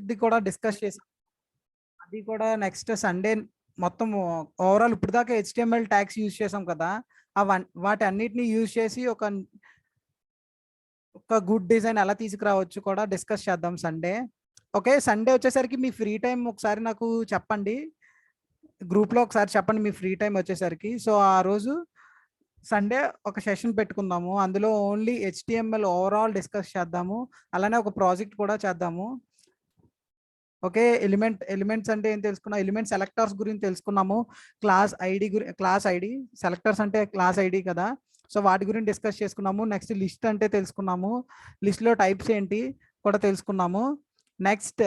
ఇది కూడా డిస్కస్ చేసాం. అది కూడా నెక్స్ట్ సండే మొత్తం ఓవరాల్ ఇప్పుడు దాకా HTML ట్యాగ్స్ యూజ్ చేసాం కదా, వాటి అన్నిటిని యూజ్ చేసి ఒక గుడ్ డిజైన్ ఎలా తీసుకురావచ్చు కూడా డిస్కస్ చేద్దాం సండే. ఓకే, సండే వచ్చేసరికి మీ ఫ్రీ టైం ఒకసారి నాకు చెప్పండి, గ్రూప్లో ఒకసారి చెప్పండి మీ ఫ్రీ టైం వచ్చేసరికి. సో ఆ రోజు సండే ఒక సెషన్ పెట్టుకుందాము, అందులో ఓన్లీ HTML ఓవరాల్ డిస్కస్ చేద్దాము, అలానే ఒక ప్రాజెక్ట్ కూడా చేద్దాము. ఓకే, ఎలిమెంట్స్ అంటే ఏం తెలుసుకున్నాం, ఎలిమెంట్ సెలెక్టర్స్ గురించి తెలుసుకున్నాము, క్లాస్ ఐడి సెలెక్టర్స్ అంటే క్లాస్ ఐడి కదా, సో వాటి గురించి డిస్కస్ చేసుకున్నాము. నెక్స్ట్ లిస్ట్ అంటే తెలుసుకున్నాము, లిస్ట్లో టైప్స్ ఏంటి కూడా తెలుసుకున్నాము. నెక్స్ట్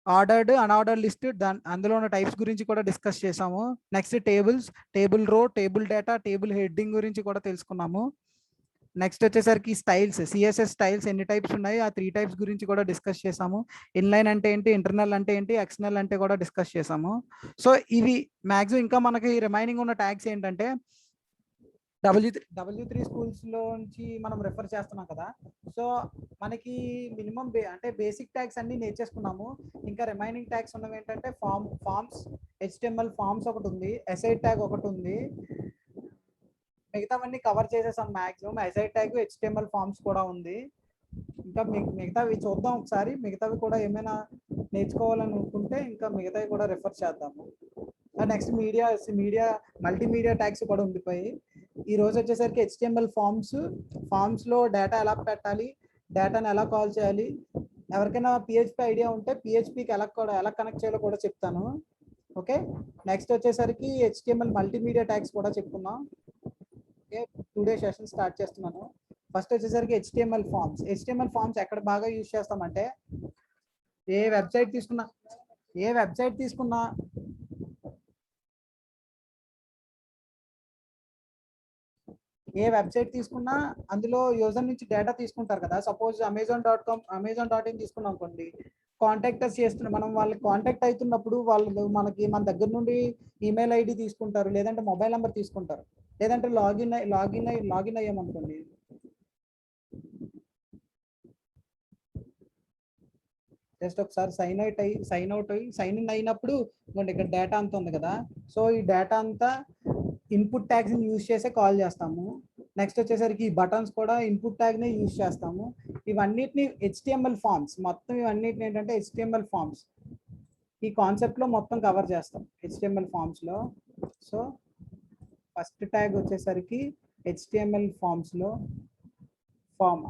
ఆర్డర్డ్ అన్ఆర్డర్డ్ లిస్ట్, అందులో ఉన్న టైప్స్ గురించి కూడా డిస్కస్ చేసాము. నెక్స్ట్ టేబుల్స్, టేబుల్ రో, టేబుల్ డేటా, టేబుల్ హెడ్డింగ్ గురించి కూడా తెలుసుకున్నాము. నెక్స్ట్ వచ్చేసరికి స్టైల్స్, CSS స్టైల్స్ ఎన్ని టైప్స్ ఉన్నాయి, ఆ 3 టైప్స్ గురించి కూడా డిస్కస్ చేసాము. ఇన్లైన్ అంటే ఏంటి, ఇంటర్నల్ అంటే ఏంటి, ఎక్స్టర్నల్ అంటే కూడా డిస్కస్ చేసాము. సో ఇవి మ్యాక్సిమం. ఇంకా మనకి రిమైనింగ్ ఉన్న ట్యాగ్స్ ఏంటంటే W3 స్కూల్స్లోంచి మనం రెఫర్ చేస్తున్నాం కదా, సో మనకి మినిమం అంటే బేసిక్ ట్యాగ్స్ అన్ని నేర్చేసుకున్నాము. ఇంకా రిమైనింగ్ ట్యాగ్స్ ఉన్నవి ఏంటంటే ఫార్మ్స్, HTML ఫార్మ్స్ ఒకటి ఉంది, అసైడ్ ట్యాగ్ ఒకటి ఉంది, మిగతావన్నీ కవర్ చేసేసాం maximum. Aside tag, HTML forms కూడా ఉంది. ఇంకా మిగతావి చూద్దాం ఒకసారి, మిగతావి కూడా ఏమైనా నేర్చుకోవాలని అనుకుంటే ఇంకా మిగతావి కూడా రెఫర్ చేద్దాము. నెక్స్ట్ మీడియా మల్టీమీడియా ట్యాగ్స్ కూడా ఉండిపోయి. ఈ రోజు వచ్చేసరికి HTML ఫార్మ్స్లో డేటా ఎలా పెట్టాలి, డేటాను ఎలా కాల్ చేయాలి, ఎవరికైనా PHP ఐడియా ఉంటే PHPకి ఎలా కనెక్ట్ చేయాలో కూడా చెప్తాను. ఓకే, నెక్స్ట్ వచ్చేసరికి HTML మల్టీమీడియా ట్యాగ్స్ కూడా చెప్పుకున్నాం. ఓకే, 2 డే సెషన్ స్టార్ట్ చేస్తున్నాను. ఫస్ట్ వచ్చేసరికి HTML ఫార్మ్స్ ఎక్కడ బాగా యూజ్ చేస్తామంటే, ఏ వెబ్సైట్ తీసుకున్నా అందులో యూజర్ నుంచి డేటా తీసుకుంటారు కదా. సపోజ్ amazon.in తీసుకున్నాం అనుకోండి, కాంటాక్టర్స్ చేస్తున్నారు, మనం వాళ్ళకి కాంటాక్ట్ అవుతున్నప్పుడు వాళ్ళు మన దగ్గర నుండి ఈమెయిల్ ID తీసుకుంటారు, లేదంటే మొబైల్ నెంబర్ తీసుకుంటారు, లేదంటే లాగిన్ అయ్యామనుకోండి, జస్ట్ ఒకసారి సైన్ ఇన్ అయినప్పుడు ఇక్కడ డేటా అంతా ఉంది కదా, సో ఈ డేటా అంతా ఇన్పుట్ ట్యాగ్స్ యూజ్ చేసే కాల్ చేస్తాము. నెక్స్ట్ వచ్చేసరికి ఈ బటన్స్ కూడా ఇన్పుట్ ట్యాగ్నే యూజ్ చేస్తాము. ఇవన్నిటిని HTML ఫార్మ్స్, మొత్తం ఇవన్నిటిని ఏంటంటే HTML ఫార్మ్స్ ఈ కాన్సెప్ట్లో మొత్తం కవర్ చేస్తాం HTML ఫార్మ్స్లో. సో ఫస్ట్ ట్యాగ్ వచ్చేసరికి HTML ఫార్మ్స్లో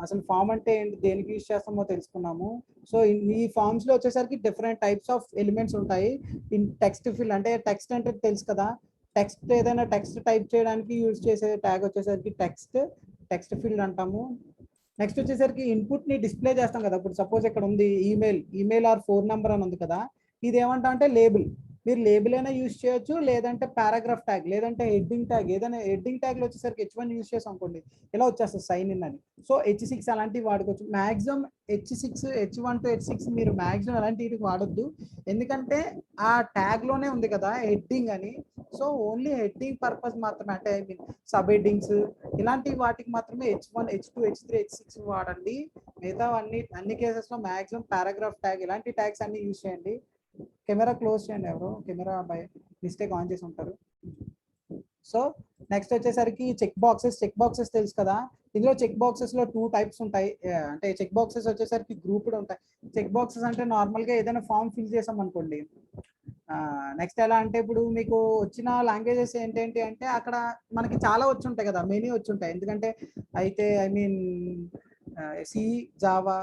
అసలు ఫామ్ అంటే ఏంటి, దేనికి యూజ్ చేస్తామో తెలుసుకున్నాము. సో ఈ ఫార్మ్స్ లో వచ్చేసరికి డిఫరెంట్ టైప్స్ ఆఫ్ ఎలిమెంట్స్ ఉంటాయి. ఇన్ టెక్స్ట్ ఫీల్డ్ అంటే టెక్స్ట్ అంటే తెలుసు కదా, ఏదైనా టెక్స్ట్ టైప్ చేయడానికి యూజ్ చేసే ట్యాగ్ వచ్చేసరికి టెక్స్ట్ ఫీల్డ్ అంటాము. నెక్స్ట్ వచ్చేసరికి ఇన్పుట్ ని డిస్ప్లే చేస్తాం కదా, ఇప్పుడు సపోజ్ ఇక్కడ ఉంది ఈమెయిల్ ఆర్ ఫోన్ నెంబర్ అని ఉంది కదా, ఇది ఏమంటాం అంటే లేబుల్. మీరు లేబుల్ అయినా యూజ్ చేయొచ్చు, లేదంటే పారాగ్రాఫ్ ట్యాగ్, లేదంటే హెడ్డింగ్ ట్యాగ్. ఏదైనా హెడ్డింగ్ ట్యాగ్లో వచ్చేసరికి H1 యూజ్ చేసాం అనుకోండి, ఇలా వచ్చేస్తుంది సైన్ ఇన్ అని. సో H6 అలాంటివి వాడుకోవచ్చు. మ్యాక్సిమం H1 to H6 మీరు మ్యాక్సిమం అలాంటివి వాడొద్దు, ఎందుకంటే ఆ ట్యాగ్లోనే ఉంది కదా హెడ్డింగ్ అని. సో ఓన్లీ హెడ్డింగ్ పర్పస్ మాత్రమే, అంటే ఐ మీన్ సబ్ హెడ్డింగ్స్ ఇలాంటి వాటికి మాత్రమే H1, H2, H3, H6 వాడండి. మిగతా అన్ని కేసెస్లో మ్యాక్సిమం పారాగ్రాఫ్ ట్యాగ్ ఇలాంటి ట్యాగ్స్ అన్ని యూజ్ చేయండి. కెమెరా క్లోజ్ చేయండి, ఎవరు కెమెరా బై మిస్టేక్ ఆన్ చేసి ఉంటారు. సో నెక్స్ట్ వచ్చేసరికి చెక్ బాక్సెస్ తెలుసు కదా, ఇందులో చెక్ బాక్సెస్ లో 2 టైప్స్ ఉంటాయి. అంటే చెక్ బాక్సెస్ వచ్చేసరికి గ్రూప్డ్ ఉంటాయి. చెక్ బాక్సెస్ అంటే నార్మల్ గా ఏదైనా ఫామ్ ఫిల్ చేసాం అనుకోండి, నెక్స్ట్ ఎలా అంటే ఇప్పుడు మీకు వచ్చిన లాంగ్వేజెస్ ఏంటంటే అంటే అక్కడ మనకి చాలా వచ్చి ఉంటాయి కదా, మెనీ వచ్చి ఉంటాయి. ఎందుకంటే అయితే I mean C, Java,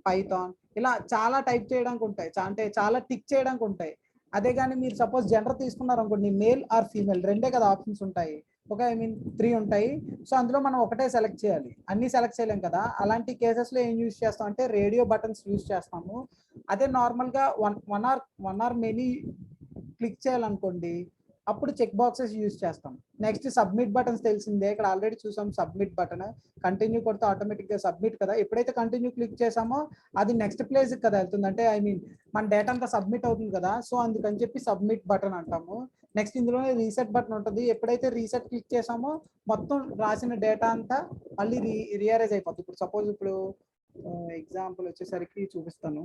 Python ఇలా చాలా టైప్ చేయడానికి ఉంటాయి, అంటే చాలా టిక్ చేయడానికి ఉంటాయి. అదే కానీ మీరు సపోజ్ జెండర్ తీసుకున్నారు అనుకోండి, మేల్ ఆర్ ఫీమేల్ రెండే కదా ఆప్షన్స్ ఉంటాయి, ఒక ఐ మీన్ 3 ఉంటాయి. సో అందులో మనం ఒకటే సెలెక్ట్ చేయాలి, అన్ని సెలెక్ట్ చేయలేం కదా. అలాంటి కేసెస్లో ఏం యూజ్ చేస్తాం అంటే రేడియో బటన్స్ యూజ్ చేస్తాము. అదే నార్మల్గా వన్ ఆర్ మెనీ క్లిక్ చేయాలనుకోండి, అప్పుడు చెక్ బాక్సెస్ యూజ్ చేస్తాం. నెక్స్ట్ సబ్మిట్ బటన్స్ తెలిసిందే, ఇక్కడ ఆల్రెడీ చూసాం. సబ్మిట్ బటన్ కంటిన్యూ కొడితే ఆటోమేటిక్గా సబ్మిట్ కదా, ఎప్పుడైతే కంటిన్యూ క్లిక్ చేసామో అది నెక్స్ట్ ప్లేస్కి కదా వెళ్తుంది, అంటే ఐ మీన్ మన డేటా అంతా సబ్మిట్ అవుతుంది కదా, సో అందుకని చెప్పి సబ్మిట్ బటన్ అంటాము. నెక్స్ట్ ఇందులోనే రీసెట్ బటన్ ఉంటుంది, ఎప్పుడైతే రీసెట్ క్లిక్ చేసామో మొత్తం రాసిన డేటా అంతా మళ్ళీ రీఅరేంజ్ అయిపోతుంది. ఇప్పుడు సపోజ్ ఇప్పుడు ఎగ్జాంపుల్ వచ్చేసరికి చూపిస్తాను.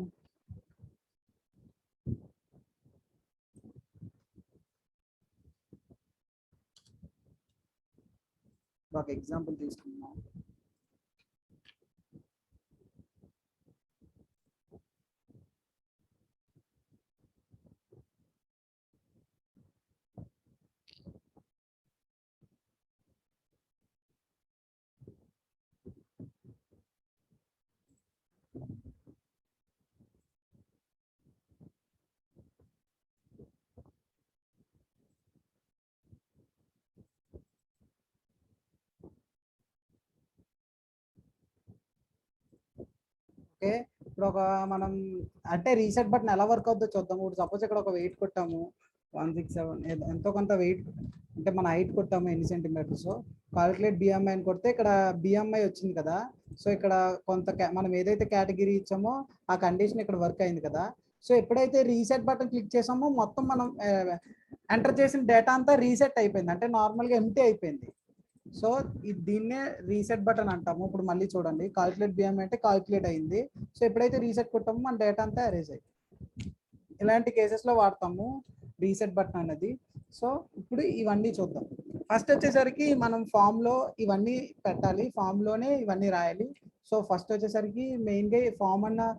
ఒక ఎగ్జాంపుల్ తీసుకుందాం. ఓకే, ఇప్పుడు ఒక మనం అంటే రీసెట్ బటన్ ఎలా వర్క్ అవుతుందో చూద్దాం. ఇప్పుడు సపోజ్ ఇక్కడ ఒక వెయిట్ కొట్టాము 167 ఎంతో కొంత వెయిట్, అంటే మన హైట్ కొట్టాము ఎన్ని సెంటీమీటర్స్, కాలిక్యులేట్ బిఎంఐ అని కొడితే ఇక్కడ బిఎంఐ వచ్చింది కదా. సో ఇక్కడ కొంత మనం ఏదైతే కేటగిరీ ఇచ్చామో ఆ కండిషన్ ఇక్కడ వర్క్ అయింది కదా. సో ఎప్పుడైతే రీసెట్ బటన్ క్లిక్ చేసామో మొత్తం మనం ఎంటర్ చేసిన డేటా అంతా రీసెట్ అయిపోయింది, అంటే నార్మల్గా ఎంటీ అయిపోయింది. సో దీన్నే రీసెట్ బటన్ అంటాము. ఇప్పుడు మళ్ళీ చూడండి, కాలిక్యులేట్ బిఎంఐ అంటే కాలిక్యులేట్ అయింది. సో ఎప్పుడైతే రీసెట్ కొట్టామో మన డేటా అంతా అరేజ్ అయింది. ఇలాంటి కేసెస్లో వాడతాము రీసెట్ బటన్ అనేది. సో ఇప్పుడు ఇవన్నీ చూద్దాం. ఫస్ట్ వచ్చేసరికి మనం ఫామ్లో ఇవన్నీ పెట్టాలి, ఫామ్లోనే ఇవన్నీ రాయాలి. సో ఫస్ట్ వచ్చేసరికి మెయిన్గా ఫామ్ అన్న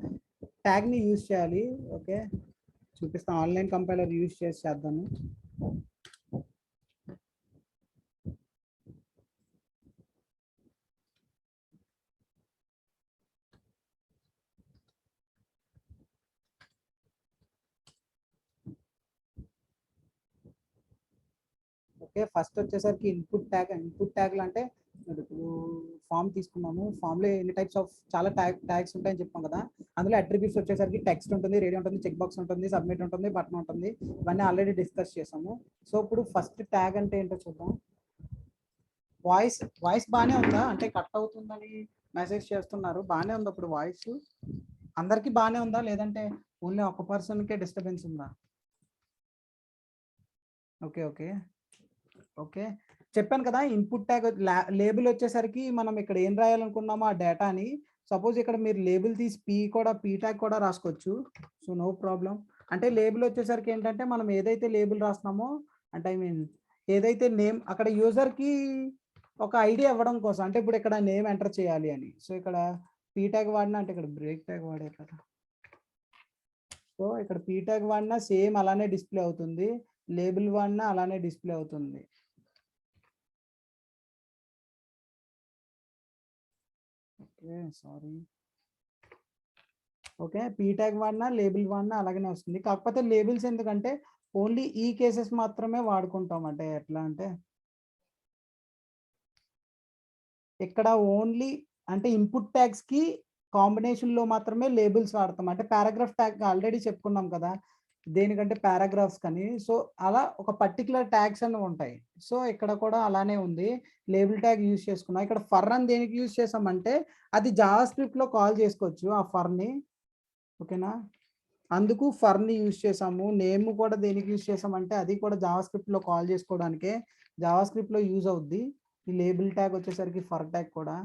ట్యాగ్ని యూజ్ చేయాలి. ఓకే, చూపిస్తాం, ఆన్లైన్ కంపైలర్ యూజ్ చేసి చేద్దాము. ఓకే, ఫస్ట్ వచ్చేసరికి ఇన్పుట్ ట్యాగ్లు అంటే ఇప్పుడు ఫామ్ తీసుకున్నాము, ఫామ్లో ఎన్ని టైప్స్ ఆఫ్ చాలా ట్యాగ్స్ ఉంటాయని చెప్పాం కదా. అందులో అట్రిబ్యూట్స్ వచ్చేసరికి టెక్స్ట్ ఉంటుంది, రేడియో ఉంటుంది, చెక్ బాక్స్ ఉంటుంది, సబ్మిట్ ఉంటుంది, బటన్ ఉంటుంది. ఇవన్నీ ఆల్రెడీ డిస్కస్ చేసాము. సో ఇప్పుడు ఫస్ట్ ట్యాగ్ అంటే ఏంటో చూద్దాం. వాయిస్ బాగానే ఉందా? అంటే కట్ అవుతుందని మెసేజ్ చేస్తున్నారు. బాగానే ఉంది ఇప్పుడు వాయిస్ అందరికీ బాగానే ఉందా, లేదంటే ఓన్లీ ఒక పర్సన్కే డిస్టర్బెన్స్ ఉందా? ఓకే ఓకే ఓకే, చెప్పాను కదా. ఇన్పుట్ ట్యాగ్ లేబుల్ వచ్చేసరికి మనం ఇక్కడ ఏం రాయాలనుకున్నామో ఆ డేటాని, సపోజ్ ఇక్కడ మీరు లేబుల్ తీసి పీ ట్యాగ్ కూడా రాసుకోవచ్చు. So no problem. అంటే లేబుల్ వచ్చేసరికి ఏంటంటే మనం ఏదైతే లేబుల్ రాస్తున్నామో, అంటే ఐ మీన్ ఏదైతే నేమ్ అక్కడ యూజర్కి ఒక ఐడియా ఇవ్వడం కోసం, అంటే ఇప్పుడు ఇక్కడ నేమ్ ఎంటర్ చేయాలి అని. సో ఇక్కడ పీ ట్యాగ్ వాడినా, అంటే ఇక్కడ బ్రేక్ ట్యాగ్ వాడే కదా. సో ఇక్కడ పీ ట్యాగ్ వాడినా సేమ్ అలానే డిస్ప్లే అవుతుంది, లేబుల్ వాడినా అలానే డిస్ప్లే అవుతుంది. Okay sorry. Okay, P tag వాడినా లేబుల్ వాడినా అలాగనే వస్తుంది. కాకపోతే లేబుల్స్ ఎందుకంటే ఓన్లీ ఈ కేసెస్ మాత్రమే వాడుకుంటాం. అంటే ఎట్లా అంటే ఇక్కడ ఓన్లీ అంటే ఇన్పుట్ ట్యాగ్స్ కి కాంబినేషన్ లో మాత్రమే లేబుల్స్ వాడతాం. అంటే పారాగ్రాఫ్ ట్యాగ్ ఆల్రెడీ చెప్పుకున్నాం కదా, దేనికంటే పారాగ్రాఫ్స్ కానీ. సో అలా ఒక పర్టికులర్ ట్యాగ్స్ అనేవి ఉంటాయి. సో ఇక్కడ కూడా అలానే ఉంది, లేబుల్ ట్యాగ్ యూజ్ చేసుకున్నాం. ఇక్కడ ఫర్ అని దేనికి యూజ్ చేసామంటే అది జావా స్క్రిప్ట్ లో కాల్ చేసుకోవచ్చు ఆ ఫర్ని. ఓకేనా, అందుకు ఫర్ని యూజ్ చేసాము. నేమ్ కూడా దేనికి యూజ్ చేసామంటే అది కూడా జావా స్క్రిప్ట్ లో కాల్ చేసుకోవడానికే, జావా స్క్రిప్ట్ లో యూజ్ అవుద్ది. ఈ లేబుల్ ట్యాగ్ వచ్చేసరికి ఫర్ ట్యాగ్ కూడా.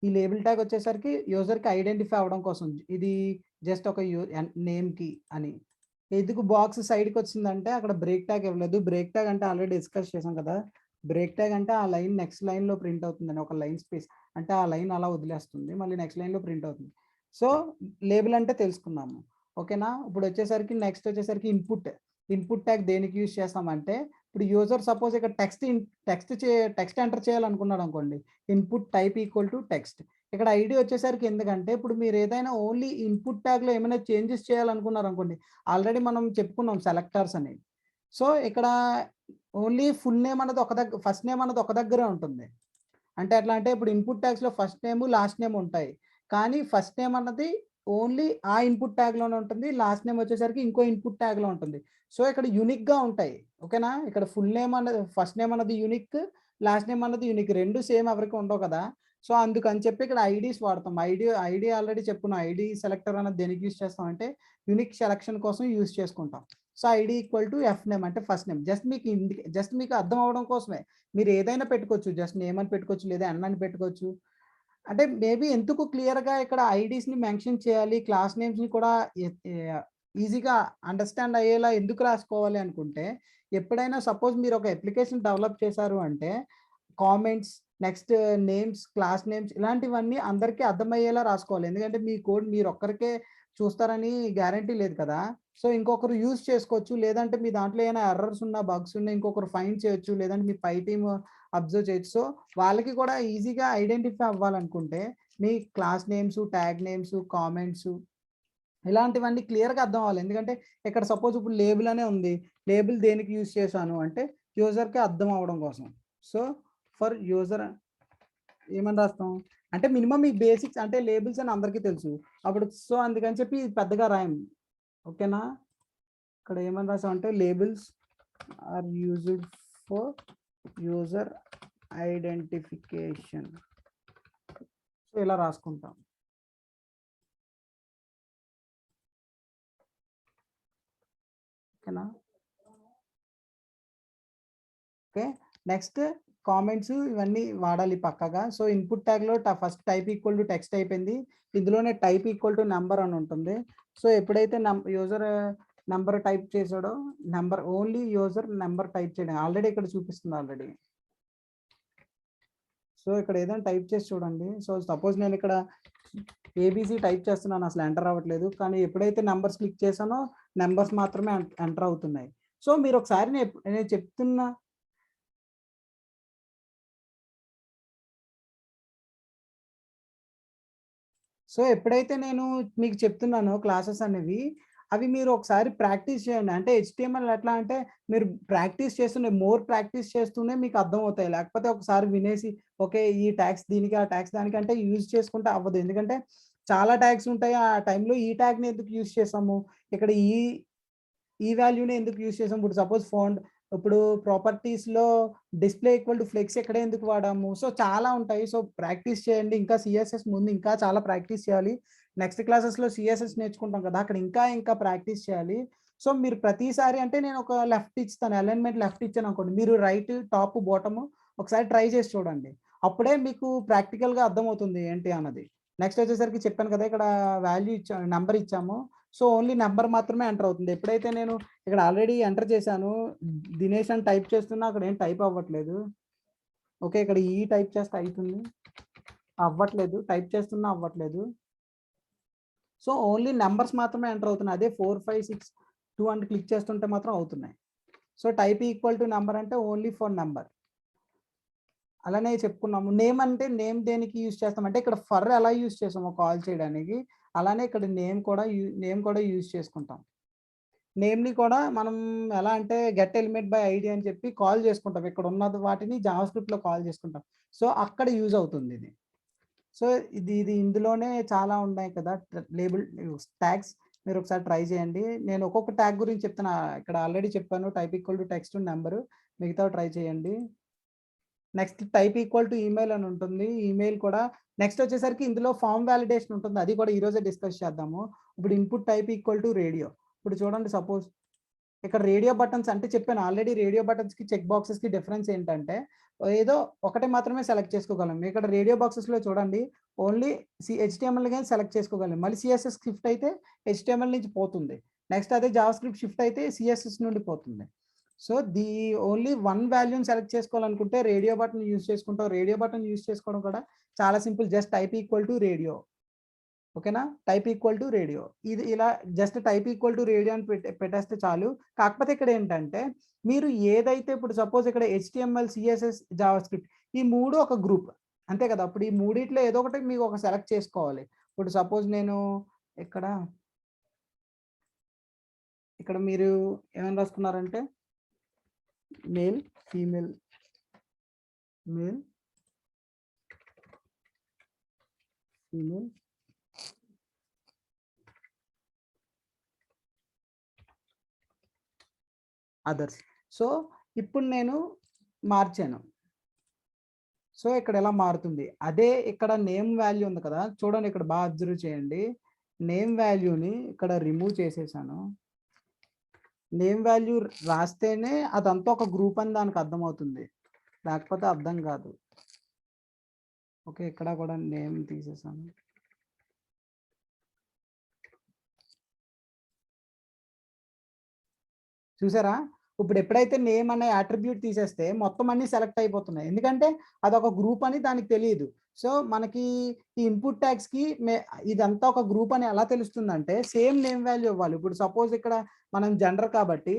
ఈ లేబుల్ ట్యాగ్ వచ్చేసరికి యూజర్కి ఐడెంటిఫై అవ్వడం కోసం, ఇది జస్ట్ ఒక నేమ్ కి అని. ఎందుకు బాక్స్ సైడ్కి వచ్చిందంటే అక్కడ బ్రేక్ ట్యాగ్ ఇవ్వలేదు. బ్రేక్ ట్యాగ్ అంటే ఆల్రెడీ డిస్కస్ చేసాం కదా, బ్రేక్ ట్యాగ్ అంటే ఆ లైన్ నెక్స్ట్ లైన్ లో ప్రింట్ అవుతుందని, ఒక లైన్ స్పేస్ అంటే ఆ లైన్ అలా వదిలేస్తుంది, మళ్ళీ నెక్స్ట్ లైన్ లో ప్రింట్ అవుతుంది. సో లేబుల్ అంటే తెలుసుకున్నాము. ఓకేనా, ఇప్పుడు వచ్చేసరికి నెక్స్ట్ వచ్చేసరికి ఇన్పుట్ ట్యాగ్ దేనికి యూజ్ చేస్తామంటే, ఇప్పుడు యూజర్ సపోజ్ ఇక్కడ టెక్స్ట్ ఎంటర్ చేయాలనుకున్నాడు అనుకోండి, input type equal to text. ఇక్కడ ఐడి వచ్చేసరికి ఎందుకంటే ఇప్పుడు మీరు ఏదైనా ఓన్లీ ఇన్పుట్ ట్యాగ్ లో ఏమైనా చేంజెస్ చేయాలనుకున్నారు అనుకోండి, ఆల్రెడీ మనం చెప్పుకున్నాం సెలెక్టర్స్ అనేవి. సో ఇక్కడ ఓన్లీ ఫుల్ నేమ్ అన్నది ఒక దగ్గర, ఫస్ట్ నేమ్ అన్నది ఒక దగ్గరే ఉంటుంది. అంటే ఎట్లా అంటే ఇప్పుడు ఇన్పుట్ ట్యాగ్స్ లో ఫస్ట్ నేమ్ లాస్ట్ నేమ్ ఉంటాయి, కానీ ఫస్ట్ నేమ్ అన్నది ఓన్లీ ఆ ఇన్పుట్ ట్యాగ్ లోనే ఉంటుంది, లాస్ట్ నేమ్ వచ్చేసరికి ఇంకో ఇన్పుట్ ట్యాగ్ లో ఉంటుంది. సో ఇక్కడ యూనిక్ గా ఉంటాయి. ఓకేనా, ఇక్కడ ఫుల్ నేమ్ అన్నది ఫస్ట్ నేమ్ అన్నది యూనిక్, లాస్ట్ నేమ్ అన్నది యూనిక్, రెండు సేమ్ ఎవరికి ఉండవు కదా. సో అందుకని చెప్పి ఇక్కడ ఐడీస్ వాడతాం. ఐడి ఆల్రెడీ చెప్పుకున్నాం. ఐడి సెలెక్టర్ అన్నది దేనికి యూజ్ చేస్తాం అంటే యూనిక్ సెలక్షన్ కోసం యూజ్ చేసుకుంటాం. So ID equal to F name అంటే ఫస్ట్ నేమ్. జస్ట్ మీకు అర్థం అవడం కోసమే, మీరు ఏదైనా పెట్టుకోవచ్చు, జస్ట్ నేమ్ అని పెట్టుకోవచ్చు, లేదా ఎన్ అని పెట్టుకోవచ్చు. అంటే మేబీ ఎందుకు క్లియర్గా ఇక్కడ ఐడీస్ని మెన్షన్ చేయాలి, క్లాస్ నేమ్స్ని కూడా ఈజీగా అండర్స్టాండ్ అయ్యేలా ఎందుకు రాసుకోవాలి అనుకుంటే, ఎప్పుడైనా సపోజ్ మీరు ఒక అప్లికేషన్ డెవలప్ చేశారు అంటే comments, next names, class names ఇలాంటివన్నీ అందరికీ అర్థమయ్యేలా రాసుకోవాలి. ఎందుకంటే మీ కోడ్ మీరు ఒక్కరికే చూస్తారని గ్యారంటీ లేదు కదా! సో, ఇంకొకరు యూజ్ చేసుకోవచ్చు. లేదంటే మీ దాంట్లో ఏమైనా ఎర్రర్స్ ఉన్నా, బగ్స్ ఉన్నా ఇంకొకరు ఫైండ్ చేయొచ్చు. లేదంటే మీ పై టీమ్ అబ్జర్వ్ చేయొచ్చు. సో, వాళ్ళకి కూడా ఈజీగా ఐడెంటిఫై అవ్వాలనుకుంటే మీ class names, tag names, comments ఇలాంటివన్నీ క్లియర్‌గా అర్థం అవ్వాలి. ఎందుకంటే ఇక్కడ సపోజ్ ఇప్పుడు లేబుల్ అనే ఉంది. లేబుల్ దేనికి యూజ్ చేశాను అంటే యూజర్‌కి అర్థం అవ్వడం కోసం. సో, ఫర్ యూజర్ ఏమని రాస్తాం? అంటే మినిమమ్ ఈ బేసిక్స్ అంటే లేబుల్స్ అని అందరికీ తెలుసు. అప్పుడు సో, అందుకని చెప్పి పెద్దగా రాయము. ఓకేనా? ఇక్కడ ఏమని రాసామంటే labels are used for user identification. So, ఇలా రాసుకుంటాం. ఓకేనా? ఓకే. నెక్స్ట్ కామెంట్స్ ఇవన్నీ వాడాలి పక్కాగా. సో, ఇన్‌పుట్ ట్యాగ్‌లో first type equal to text అయిపోయింది. ఇందులోనే టైప్ ఈక్వల్ టు నంబర్ అని ఉంటుంది. సో, ఎప్పుడైతే యూజర్ నంబర్ టైప్ చేసాడో ఓన్లీ యూజర్ నంబర్ టైప్ చేయడం. ఆల్రెడీ ఇక్కడ చూపిస్తుంది ఆల్రెడీ. సో, ఇక్కడ ఏదైనా టైప్ చేసి చూడండి. సో, సపోజ్ నేను ఇక్కడ ఏబీసీ టైప్ చేస్తున్నాను. అసలు ఎంటర్ అవ్వట్లేదు. కానీ ఎప్పుడైతే నంబర్స్ క్లిక్ చేశానో నంబర్స్ మాత్రమే ఎంటర్ అవుతున్నాయి. సో, మీరు ఒకసారి నేను చెప్తున్న సో, ఎప్పుడైతే నేను మీకు చెప్తున్నానో క్లాసెస్ అనేవి, అవి మీరు ఒకసారి ప్రాక్టీస్ చేయండి. అంటే హెచ్‌టీఎంఎల్ ఎట్లా అంటే మీరు ప్రాక్టీస్ చేస్తూనే ప్రాక్టీస్ చేస్తూనే మీకు అర్థమవుతాయి. లేకపోతే ఒకసారి వినేసి ఓకే. ఈ ట్యాగ్స్ దీనికి, ఆ ట్యాగ్స్ దానికి అంటే యూజ్ చేసుకుంటే అవ్వదు. ఎందుకంటే చాలా ట్యాగ్స్ ఉంటాయి. ఆ టైంలో ఈ ట్యాగ్‌ని ఎందుకు యూజ్ చేసాము? ఇక్కడ ఈ వాల్యూ‌ని ఎందుకు యూజ్ చేసాం? ఇప్పుడు సపోజ్ ఇప్పుడు ప్రాపర్టీస్‌లో డిస్‌ప్లే ఈక్వల్ టు ఫ్లెక్స్ ఎక్కడ ఎందుకు వాడాము? సో, చాలా ఉంటాయి. సో, ప్రాక్టీస్ చేయండి. ఇంకా సీఎస్ఎస్ ముందు ఇంకా చాలా ప్రాక్టీస్ చేయాలి. నెక్స్ట్ క్లాసెస్‌లో సీఎస్ఎస్ నేర్చుకుంటాం కదా! అక్కడ ఇంకా ప్రాక్టీస్ చేయాలి. సో, మీరు ప్రతిసారి అంటే నేను ఒక లెఫ్ట్ ఇస్తాను. అలైన్‌మెంట్ లెఫ్ట్ ఇచ్చాననుకోండి. మీరు రైట్, టాప్, బాటమ్ ఒకసారి ట్రై చేసి చూడండి. అప్పుడే మీకు ప్రాక్టికల్‌గా అర్థమవుతుంది ఏంటి అన్నది. నెక్స్ట్ వచ్చేసరికి చెప్పాను కదా! ఇక్కడ నంబర్ ఇచ్చాము. సో, ఓన్లీ నంబర్ మాత్రమే ఎంటర్ అవుతుంది. ఎప్పుడైతే నేను ఇక్కడ ఆల్రెడీ ఎంటర్ చేశాను. దినేష్ అని టైప్ చేస్తున్నా అక్కడ ఏం టైప్ అవ్వట్లేదు. ఓకే. ఇక్కడ టైప్ చేస్తే అయితుంది. అవ్వట్లేదు. టైప్ చేస్తున్నా అవ్వట్లేదు. సో, ఓన్లీ నంబర్స్ మాత్రమే ఎంటర్ అవుతున్నాయి. అదే 4, 5, 6, 2 అని క్లిక్ చేస్తుంటే మాత్రం అవుతున్నాయి. So, type equal to number అంటే ఓన్లీ ఫర్ నంబర్. అలానే చెప్పుకున్నాము. నేమ్ అంటే నేమ్ దేనికి యూజ్ చేస్తామంటే ఇక్కడ ఫర్ ఎలా యూజ్ చేసామో కాల్ చేయడానికి, అలానే ఇక్కడ నేమ్ కూడా యూజ్ చేసుకుంటాం. నేమ్‌ని కూడా మనం ఎలా అంటే గెట్ ఎలిమెంట్ బై ఐడీ అని చెప్పి కాల్ చేసుకుంటాం. ఇక్కడ ఉన్న వాటిని జావాస్క్రిప్ట్‌లో కాల్ చేసుకుంటాం. సో, అక్కడ యూజ్ అవుతుంది ఇది. సో, ఇది ఇందులోనే చాలా ఉన్నాయి కదా! లేబుల్ ట్యాగ్స్ మీరు ఒకసారి ట్రై చేయండి. నేను ఒక్కొక్క ట్యాగ్ గురించి చెప్తున్నా. ఇక్కడ ఆల్రెడీ చెప్పాను. Type equal to text number మిగతావి ట్రై చేయండి. Next type equal to email అని ఉంటుంది. ఈమెయిల్ కూడా నెక్స్ట్ వచ్చేసరికి ఇందులో ఫార్మ్ వాలిడేషన్ ఉంటుంది. అది కూడా ఈరోజే డిస్కస్ చేద్దాము. ఇప్పుడు input type equal to radio. ఇప్పుడు చూడండి సపోజ్ ఇక్కడ రేడియో బటన్స్ అంటే చెప్పాను ఆల్రెడీ రేడియో బటన్స్‌కి, చెక్ బాక్సెస్‌కి డిఫరెన్స్ ఏంటంటే ఏదో ఒకటి మాత్రమే సెలెక్ట్ చేసుకోగలం. ఇక్కడ రేడియో బాక్సెస్‌లో చూడండి ఓన్లీ హెచ్‌టీఎంఎల్ గాని సెలెక్ట్ చేసుకోగలం. మళ్ళీ సీఎస్ఎస్ షిఫ్ట్ అయితే హెచ్‌టీఎంఎల్ నుంచి పోతుంది. నెక్స్ట్ అదే జావాస్క్రిప్ట్ షిఫ్ట్ అయితే సీఎస్ఎస్ నుండి పోతుంది. సో, ఓన్లీ వన్ వాల్యూని సెలెక్ట్ చేసుకోవాలనుకుంటే రేడియో బటన్ యూజ్ చేసుకుంటాం. రేడియో బటన్ యూజ్ చేసుకోవడం కూడా చాలా simple. Just type equal to radio. ఓకేనా? Type equal to radio. ఇది ఇలా just type equal to radio అని పెట్టేస్తే చాలు. కాకపోతే ఇక్కడ ఏంటంటే, మీరు ఏదైతే ఇప్పుడు సపోజ్ ఇక్కడ హెచ్‌టీఎంఎల్, సీఎస్ఎస్, జావాస్క్రిప్ట్ ఈ 3 ఒక గ్రూప్. అంతే కదా! ఇప్పుడు ఈ మూడిట్లో ఏదో ఒకటి మీకు ఒక సెలెక్ట్ చేసుకోవాలి. ఇప్పుడు సపోజ్ నేను ఇక్కడ, ఇక్కడ మీరు ఏమని రాసుకున్నారంటే male, female, male, female others. So, ఇప్పుడు నేను మార్చాను. సో, ఇక్కడ ఎలా మారుతుంది. అదే ఇక్కడ నేమ్ వాల్యూ ఉంది కదా! చూడండి ఇక్కడ బాగా అబ్జర్వ్ చేయండి. నేమ్ వాల్యూని ఇక్కడ రిమూవ్ చేసేసాను. నేమ్ వాల్యూ రాస్తేనే అదంతా ఒక గ్రూప్ అని దానికి అర్థమవుతుంది. లేకపోతే అర్థం కాదు. ఓకే. ఇక్కడ కూడా నేమ్ తీసేసాను. చూసారా? ఇప్పుడు ఎప్పుడైతే నేమ్ అనే అట్రిబ్యూట్ తీసేస్తే మొత్తం అన్ని సెలెక్ట్ అయిపోతున్నాయి, ఎందుకంటే అదొక గ్రూప్ అని దానికి తెలియదు. సో మనకి ఈ ఇన్పుట్ ట్యాగ్స్ కి ఇదంతా ఒక గ్రూప్ అని ఎలా తెలుస్తుందంటే సేమ్ నేమ్ వాల్యూ ఇవ్వాలి. ఇప్పుడు సపోజ్ ఇక్కడ మనం జెండర్ కాబట్టి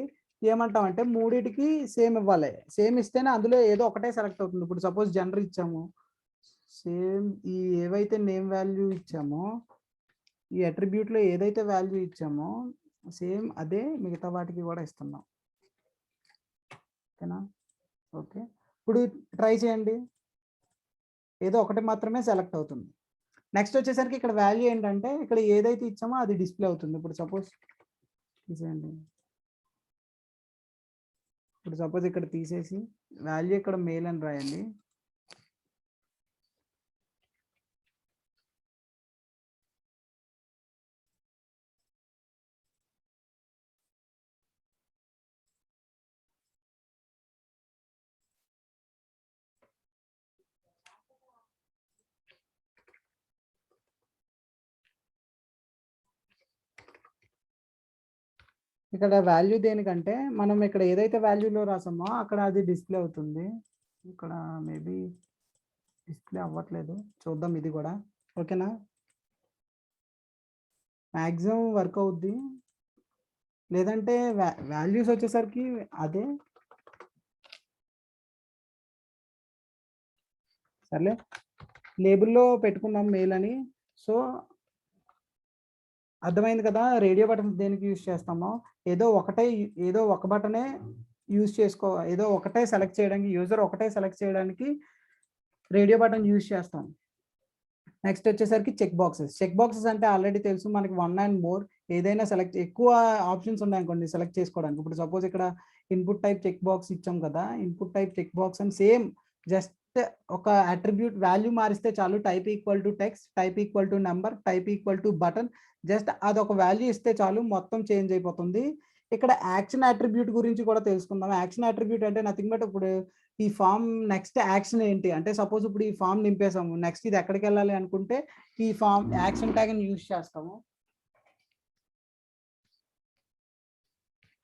ఏమంటాం అంటే మూడిటికి సేమ్ ఇవ్వాలి. సేమ్ ఇస్తేనే అందులో ఏదో ఒకటే సెలెక్ట్ అవుతుంది. ఇప్పుడు సపోజ్ జెండర్ ఇచ్చాము, సేమ్ ఈ ఏవైతే నేమ్ వాల్యూ ఇచ్చామో ఈ అట్రిబ్యూట్ లో ఏదైతే వాల్యూ ఇచ్చామో సేమ్ అదే మిగతా వాటికి కూడా ఇస్తున్నాం. ఓకేనా? ఓకే, ఇప్పుడు ట్రై చేయండి, ఏదో ఒకటి మాత్రమే సెలెక్ట్ అవుతుంది. నెక్స్ట్ వచ్చేసరికి ఇక్కడ వాల్యూ ఏంటంటే ఇక్కడ ఏదైతే ఇచ్చామో అది డిస్ప్లే అవుతుంది. ఇప్పుడు సపోజ్ తీసేయండి, ఇప్పుడు సపోజ్ ఇక్కడ తీసేసి వాల్యూ ఇక్కడ మెయిల్ అని రాయండి. ఇక్కడ వాల్యూ దేనికంటే మనం ఇక్కడ ఏదైతే వాల్యూలో రాసామో అక్కడ అది డిస్ప్లే అవుతుంది. ఇక్కడ మేబీ డిస్ప్లే అవ్వట్లేదు, చూద్దాం ఇది కూడా. ఓకేనా? మ్యాక్సిమం వర్క్ అవుద్ది, లేదంటే వాల్యూస్ వచ్చేసరికి అదే. సర్లే, లేబుల్లో పెట్టుకున్నాం మెయిల్ అని. సో అర్థమైంది కదా రేడియో బటన్ దేనికి యూజ్ చేస్తామో. ఏదో ఒక బటనే యూజ్ చేసుకో, ఏదో ఒకటే సెలెక్ట్ చేయడానికి, యూజర్ ఒకటే సెలెక్ట్ చేయడానికి రేడియో బటన్ యూజ్ చేస్తాం. నెక్స్ట్ వచ్చేసరికి చెక్ బాక్సెస్ అంటే ఆల్రెడీ తెలుసు మనకి 1 and more ఏదైనా సెలెక్ట్, ఎక్కువ ఆప్షన్స్ ఉన్నాయనుకోండి సెలెక్ట్ చేసుకోవడానికి. ఇప్పుడు సపోజ్ ఇక్కడ ఇన్పుట్ టైప్ చెక్ బాక్స్ ఇచ్చాం కదా, ఇన్పుట్ టైప్ చెక్ బాక్స్ అని సేమ్ జస్ట్ ఒక అట్రిబ్యూట్ వాల్యూ మారిస్తే చాలు. Type equal to text, type equal to number, type equal to button, just అదొక వాల్యూ ఇస్తే చాలు, మొత్తం చేంజ్ అయిపోతుంది. ఇక్కడ యాక్షన్ అట్రిబ్యూట్ గురించి కూడా తెలుసుకుందాం. యాక్షన్ అట్రిబ్యూట్ అంటే నథింగ్ బట్ ఇప్పుడు ఈ ఫామ్ నెక్స్ట్ యాక్షన్ ఏంటి అంటే సపోజ్ ఇప్పుడు ఈ ఫామ్ నింపేసాము, నెక్స్ట్ ఇది ఎక్కడికి వెళ్ళాలి అనుకుంటే ఈ ఫామ్ యాక్షన్ ట్యాగ్ ని యూజ్ చేస్తాము.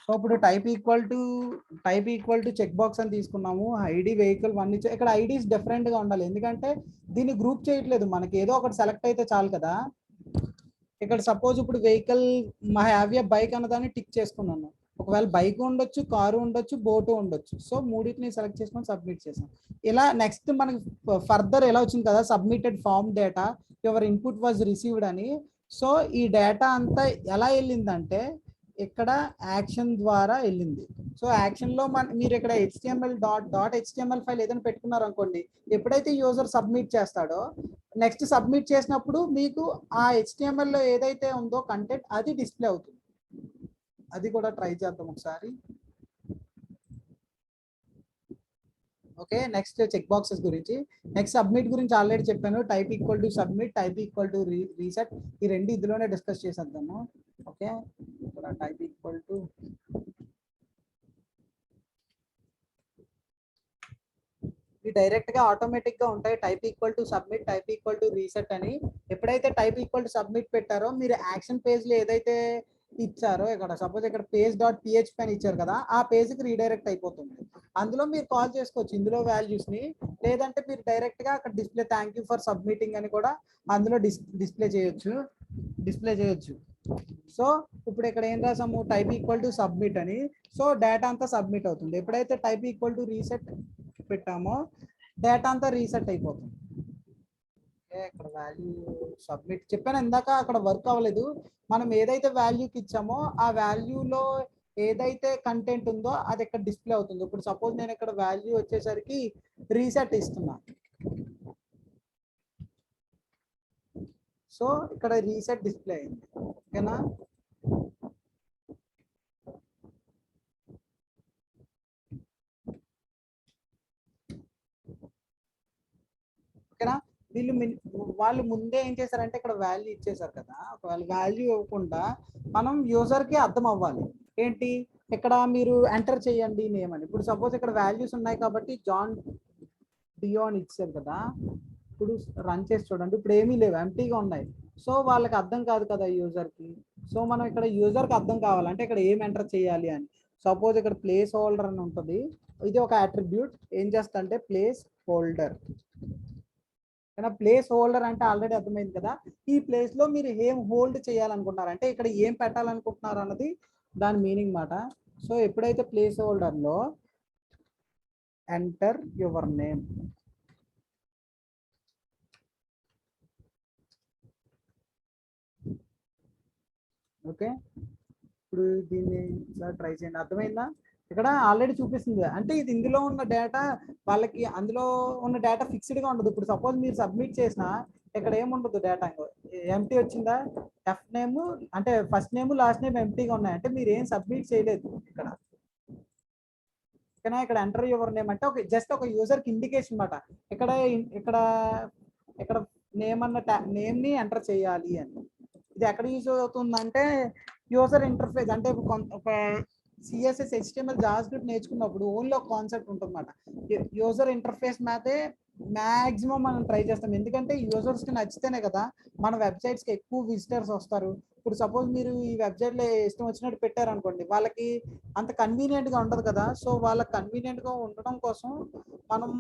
సో ఇప్పుడు type equal to check box అని తీసుకున్నాము. ఐడి వెహికల్ 1 ఇచ్చి ఇక్కడ ఐడీస్ డిఫరెంట్ గా ఉండాలి, ఎందుకంటే దీన్ని గ్రూప్ చేయట్లేదు, మనకి ఏదో ఒకటి సెలెక్ట్ అయితే చాలు కదా. ఇక్కడ సపోజ్ ఇప్పుడు వెహికల్ హ్యావ్ ఎ బైక్ అన్నదాన్ని టిక్ చేసుకున్నాను. ఒకవేళ బైక్ ఉండొచ్చు, కారు ఉండొచ్చు, బోటు ఉండొచ్చు. సో మూడింటిని సెలెక్ట్ చేసుకొని సబ్మిట్ చేసాం. ఇలా నెక్స్ట్ మనకి ఫర్దర్ ఎలా వచ్చింది కదా, submitted form data your input was received అని. సో ఈ డేటా అంతా ఎలా వెళ్ళిందంటే ఇక్కడ యాక్షన్ ద్వారా వెళ్ళింది. సో యాక్షన్ లో మీరు ఇక్కడ HTML ఫైల్ ఏదైనా పెట్టుకున్నారు అనుకోండి, ఎప్పుడైతే యూజర్ సబ్మిట్ చేస్తాడో నెక్స్ట్ సబ్మిట్ చేసినప్పుడు మీకు ఆ HTML లో ఏదైతే ఉందో కంటెంట్ అది డిస్ప్లే అవుతుంది. అది కూడా ట్రై చేద్దాం ఒకసారి. ఓకే, నెక్స్ట్ చెక్ బాక్సెస్ గురించి. నెక్స్ట్ సబ్మిట్ గురించి ఆల్రెడీ చెప్పాను. Type equal to submit, type equal to reset, ఈ రెండు ఇందులోనే డిస్కస్ చేసేద్దాము. ఓకే, ఇక్కడ టైప్ ఈక్వల్ టు డైరెక్ట్ గా ఆటోమేటిక్ గా ఉంటాయి. Type equal to submit, type equal to reset అని. ఎప్పుడైతే టైప్ ఈక్వల్ టు సబ్మిట్ పెట్టారో మీరు యాక్షన్ పేజ్ లో ఏదైతే ఇచ్చారో, ఇక్కడ సపోజ్ ఇక్కడ page.php అని ఇచ్చారు కదా, ఆ పేజ్ కి రీడైరెక్ట్ అయిపోతుంది. అందులో మీరు కాల్ చేసుకోవచ్చు ఇందులో వాల్యూస్ ని, లేదంటే మీరు డైరెక్ట్ గా అక్కడ display thank you for submitting అని కూడా అందులో డిస్ప్లే చేయొచ్చు. సో ఇప్పుడు ఇక్కడ ఏం రాసాము, టైప్ ఈక్వల్ టు సబ్మిట్ అని. సో డేటా అంతా సబ్మిట్ అవుతుంది. ఎప్పుడైతే టైప్ ఈక్వల్ టు రీసెట్ పెట్టామో డేటా అంతా రీసెట్ అయిపోతుంది. ఇక్కడ వాల్యూ సబ్మిట్ చెప్పాను ఇందాక, అక్కడ వర్క్ అవ్వలేదు. మనం ఏదైతే వాల్యూకి ఇచ్చామో ఆ వాల్యూలో ఏదైతే కంటెంట్ ఉందో అది ఇక్కడ డిస్ప్లే అవుతుంది. ఇప్పుడు సపోజ్ నేను ఇక్కడ వాల్యూ వచ్చేసరికి రీసెట్ ఇస్తున్నా. సో ఇక్కడ రీసెట్ డిస్ప్లే అయింది. ఓకేనా? ఓకేనా? వాళ్ళు ముందే ఏం చేశారంటే ఇక్కడ వాల్యూ ఇచ్చేసారు కదా, ఒకవేళ వాల్యూ ఇవ్వకుండా మనం యూజర్ కి అర్థం అవ్వాలి. ఏంటి ఇక్కడ మీరు ఎంటర్ చేయండి నేమ్ అని. ఇప్పుడు సపోజ్ ఇక్కడ వాల్యూస్ ఉన్నాయి కాబట్టి జాన్ డియో అని ఇచ్చారు కదా, ఇప్పుడు రన్ చేసి చూడండి, ఇప్పుడు ఏమీ లేవు, ఎంటీగా ఉన్నాయి. సో వాళ్ళకి అర్థం కాదు కదా యూజర్ కి. సో మనం ఇక్కడ యూజర్ కి అర్థం కావాలంటే ఇక్కడ ఏం ఎంటర్ చేయాలి అని. సపోజ్ ఇక్కడ ప్లేస్ హోల్డర్ అని ఉంటుంది, ఇది ఒక అట్రిబ్యూట్. ఏం చేస్తా అంటే ప్లేస్ హోల్డర్. ప్లేస్ హోల్డర్ అంటే ఆల్రెడీ అర్థమైంది కదా, ఈ ప్లేస్ లో మీరు ఏం హోల్డ్ చేయాలనుకుంటున్నారు అంటే ఇక్కడ ఏం పెట్టాలనుకుంటున్నారు అన్నది దాని మీనింగ్ మాట. సో ఎప్పుడైతే ప్లేస్ హోల్డర్ లో ఎంటర్ యువర్ నేమ్, ఓకే ఇప్పుడు దీన్ని ట్రై చేయండి. అర్థమైందా? ఇక్కడ ఆల్రెడీ చూపిస్తుంది అంటే ఇది ఇందులో ఉన్న డేటా వాళ్ళకి అందులో ఉన్న డేటా ఫిక్స్డ్ గా ఉండదు. ఇప్పుడు సపోజ్ మీరు సబ్మిట్ చేసిన ఇక్కడ ఏముండదు, డేటా ఎంటీ వచ్చిందా, ఎఫ్ నేమ్ అంటే ఫస్ట్ నేమ్ లాస్ట్ నేమ్ ఎంటీగా ఉన్నాయి అంటే మీరు ఏం సబ్మిట్ చేయలేదు ఇక్కడ. ఇక్కడ ఎంటర్ యువర్ నేమ్ అంటే ఒక జస్ట్ ఒక యూజర్ కి ఇండికేషన్ అన్నమాట. ఇక్కడ ఇక్కడ ఇక్కడ నేమ్ అన్న నేమ్ ని ఎంటర్ చేయాలి అని. ఇది ఎక్కడ యూజ్ అవుతుందంటే యూజర్ ఇంటర్ఫేస్ అంటే ఒక సిఎస్ఎస్ హెచ్టిఎంఎల్ జావాస్క్రిప్ట్ నేర్చుకున్నప్పుడు ఓన్లీ ఒక కాన్సెప్ట్ ఉంటుంది అన్నమాట. యూజర్ ఇంటర్ఫేస్ మీదే మ్యాక్సిమం మనం ట్రై చేస్తాం, ఎందుకంటే యూజర్స్ కి నచ్చితేనే కదా మన వెబ్సైట్స్ కి ఎక్కువ విజిటర్స్ వస్తారు. ఇప్పుడు సపోజ్ మీరు ఈ వెబ్సైట్ లో ఇష్టం వచ్చినట్టు పెట్టారు అనుకోండి, వాళ్ళకి అంత కన్వీనియంట్ గా ఉండదు కదా. సో వాళ్ళకి కన్వీనియంట్ గా ఉండడం కోసం మనం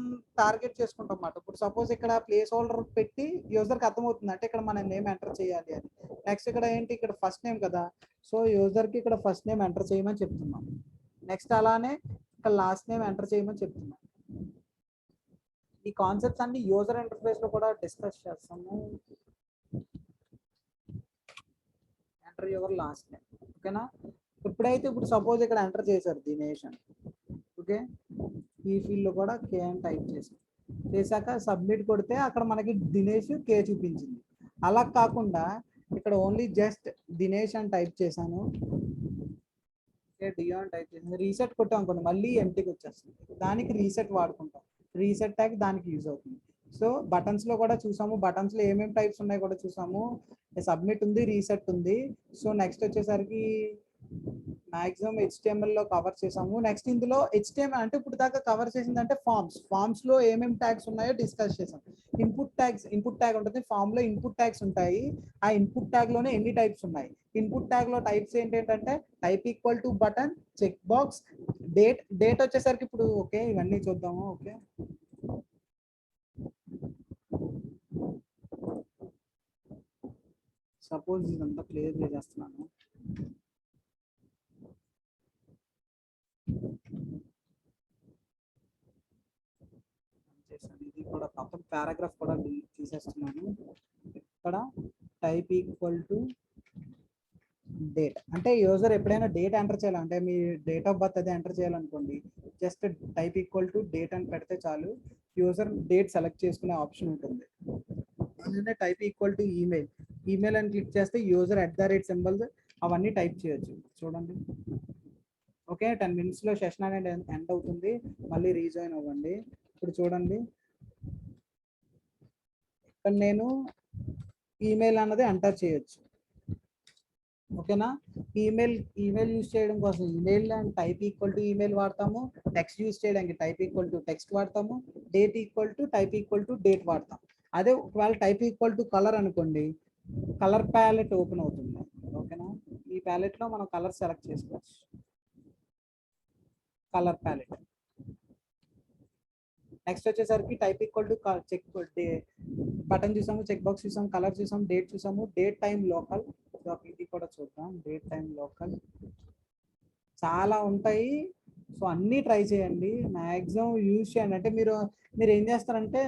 టార్గెట్ చేసుకుంటాం అన్నమాట. ఇప్పుడు సపోజ్ ఇక్కడ ప్లేస్ హోల్డర్ పెట్టి యూజర్ కి అర్థమవుతుంది అంటే ఇక్కడ మన నేమ్ ఎంటర్ చేయాలి అని. నెక్స్ట్ ఇక్కడ ఏంటి, ఇక్కడ ఫస్ట్ నేమ్ కదా, సో యూజర్ కి ఇక్కడ ఫస్ట్ నేమ్ ఎంటర్ చేయమని చెప్తున్నాం. నెక్స్ట్ అలానే ఇక్కడ లాస్ట్ నేమ్ ఎంటర్ చేయమని చెప్తున్నాం. ఈ కాన్సెప్ట్స్ అన్ని యూజర్ ఇంటర్ఫేస్ లో కూడా డిస్కస్ చేస్తాము. ఎంటర్ యువర్ లాస్ట్ నేమ్, ఓకేనా. ఎప్పుడైతే ఇప్పుడు సపోజ్ ఇక్కడ ఎంటర్ చేశారు దినేష్ అని, ఓకే, ఈ ఫీల్డ్ లో కూడా కే అని టైప్ చేశాక సబ్మిట్ కొడితే అక్కడ మనకి దినేష్ కే చూపించింది. అలా కాకుండా ఇక్కడ ఓన్లీ జస్ట్ దినేష్ అని టైప్ చేశాను, డియో అని టైప్ చేశాను, రీసెట్ కొట్టాం అనుకోండి మళ్ళీ ఎంటీకి వచ్చేస్తుంది. దానికి రీసెట్ వాడుకుంటాం, రీసెట్ ట్యాగ్ దానికి యూజ్ అవుతుంది. సో బటన్స్ లో కూడా చూసాము, బటన్స్ లో ఏమేమి టైప్స్ ఉన్నాయి కూడా చూసాము. సబ్మిట్ ఉంది, రీసెట్ ఉంది. సో నెక్స్ట్ వచ్చేసరికి మాక్సిమం హెచ్టిఎంఎల్ లో కవర్ చేసాము. నెక్స్ట్ ఇందులో హెచ్టిఎంఎల్ అంటే ఇప్పుడు దాకా కవర్ చేసింది అంటే ఫామ్స్ లో ఏమేమి ట్యాగ్స్ ఉన్నాయో డిస్కస్ చేసాం. ఇన్పుట్ ట్యాగ్ ఉంటుంది, ఫామ్ లో ఇన్పుట్ ట్యాగ్స్ ఉంటాయి. ఆ ఇన్పుట్ ట్యాగ్ లోనే ఎన్ని టైప్స్ ఉన్నాయి. ఇన్పుట్ ట్యాగ్ లో టైప్స్ ఏంటంటే type equal to button, check box, date వచ్చేసరికి ఇప్పుడు ఓకే ఇవన్నీ చూద్దాము. ఓకే సపోజ్ ఇదంతా క్లియర్ చేస్తున్నాను. ఇది కూడా మొత్తం పారాగ్రాఫ్ కూడా తీసేస్తున్నాను. ఇక్కడ టైప్ ఈక్వల్ టు డేట్ అంటే యూజర్ ఎప్పుడైనా డేట్ ఎంటర్ చేయాలంటే మీ డేట్ ఆఫ్ బర్త్ అది ఎంటర్ చేయాలనుకోండి, just type equal to date అని పెడితే చాలు, యూజర్ డేట్ సెలెక్ట్ చేసుకునే ఆప్షన్ ఉంటుంది. అందుకే టైప్ ఈక్వల్ టు ఈమెయిల్ అని క్లిక్ చేస్తే యూజర్ @సింబల్స్ అవన్నీ టైప్ చేయొచ్చు. చూడండి, ఓకే 10 minutes లో సెషన్ అనేది ఎండ్ అవుతుంది, మళ్ళీ రీజాయిన్ అవ్వండి. ఇప్పుడు చూడండి ఇక్కడ నేను ఈమెయిల్ అన్నది ఎంటర్ చేయొచ్చు, ఓకేనా. ఈమెయిల్ యూజ్ చేయడం కోసం email and type equal to email వాడతాము. టెక్స్ట్ యూజ్ చేయడానికి టైప్ ఈక్వల్ టు టెక్స్ట్ వాడతాము. Date equal to type equal to date వాడతాం. అదే ఒకవేళ టైప్ ఈక్వల్ టు కలర్ అనుకోండి, కలర్ ప్యాలెట్ ఓపెన్ అవుతుంది, ఓకేనా. ఈ ప్యాలెట్ లో మనం కలర్ సెలెక్ట్ చేసుకోవచ్చు, కలర్ ప్యాలెట్. నెక్స్ట్ వచ్చేసరికి type equal to check button చూసాము, చెక్ బాక్స్ చూసాము, కలర్ చూసాము, డేట్ చూసాము, డేట్ టైం లోకల్. ఇది కూడా చూద్దాం, డేట్ టైం లోకల్. చాలా ఉంటాయి, సో అన్నీ ట్రై చేయండి, మ్యాక్సిమం యూజ్ చేయండి. అంటే మీరు ఏం చేస్తారంటే